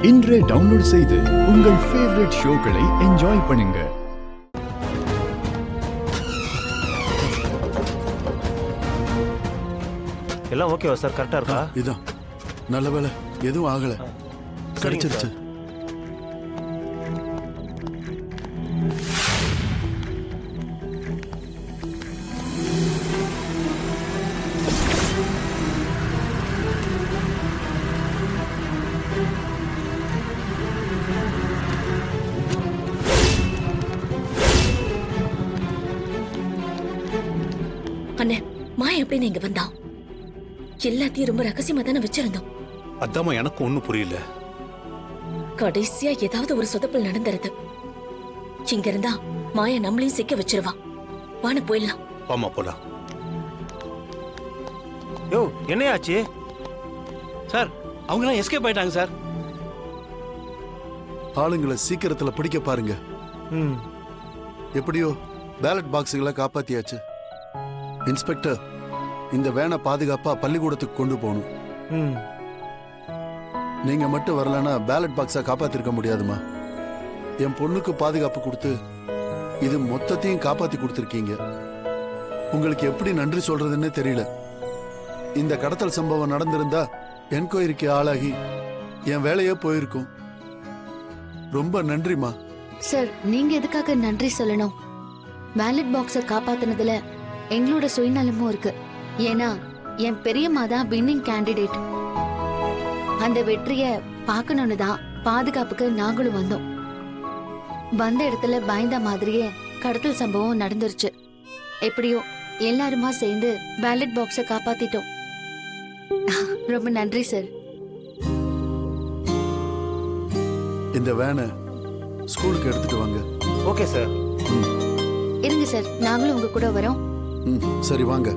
இன்றே டவுன்லோட் செய்து உங்கள் ஃபேவரட் ஷோக்களை என்ஜாய் பண்ணுங்க. எல்லாம் ஓகேவா சார்? கரெக்டா இருக்கா? இதான் நல்ல வேலை, எதுவும் ஆகல, கிடைச்சிருச்சு. அண்ணே, மாயா எப்படி நீங்க வந்தா? எல்லாத்தையும் ரொம்ப ரகசியமா தானே வச்சிருந்தோம். அதாம்மா எனக்கு ஒண்ணும் புரியல. கடைசியா ஏதாவது ஒரு சொதப்பல் நடந்துருது. இங்க இருந்தா மாயா நம்மளையும் சிக்க வச்சிருவா. வான போயிடலாம். ஆமா போலாம். யோ, என்னையாச்சு சார்? அவங்களாம் எஸ்கேப் ஆயிட்டாங்க சார். ஆளுங்களை சீக்கிரத்துல பிடிக்க பாருங்க. எப்படியோ பேலட் பாக்ஸுகளை காப்பாத்தியாச்சு. இன்ஸ்பெக்டர், இந்த வேனை பாதுகாப்பா பள்ளிக்கூடத்துக்கு கொண்டு போகணும். நீங்க மட்டும் வரலன்னா பேலட் பாக்ஸை காப்பாத்திருக்க முடியாதுமா. என் பொண்ணுக்கு பாதுகாப்பு கொடுத்து இது மொத்தத்தையும் காப்பாத்தி கொடுத்துருக்கீங்க. உங்களுக்கு எப்படி நன்றி சொல்றதுன்னு தெரியல. இந்த கடத்தல் சம்பவம் நடந்திருந்தா என்கொயரிக்கு ஆளாகி என் வேலையே போயிருக்கும். ரொம்ப நன்றிமா. சார், நீங்க எதுக்காக நன்றி சொல்லணும்? பேலட் பாக்ஸை காப்பாத்தினதுல எங்களோட சுயநலமும் இருக்கு. ஏன்னா என் பெரியம்மா தான் வின்னிங் கேண்டிடேட். அந்த வெற்றிய பார்க்கணும்னு தான் பாதுகாப்புக்கு நாங்களும் வந்தோம். வந்த இடத்துல பயந்த மாதிரியே கடத்தல் சம்பவம் நடந்துருச்சு. எப்படியோ எல்லாருமா சேர்ந்து பேலட் பாக்ஸை காப்பாத்திட்டோம். ரொம்ப நன்றி சார். இந்த வேனை ஸ்கூலுக்கு எடுத்துட்டு வாங்க. Okay sir. இருங்க சார், நாங்களும் உங்க கூட வரோம். சரி வாங்க.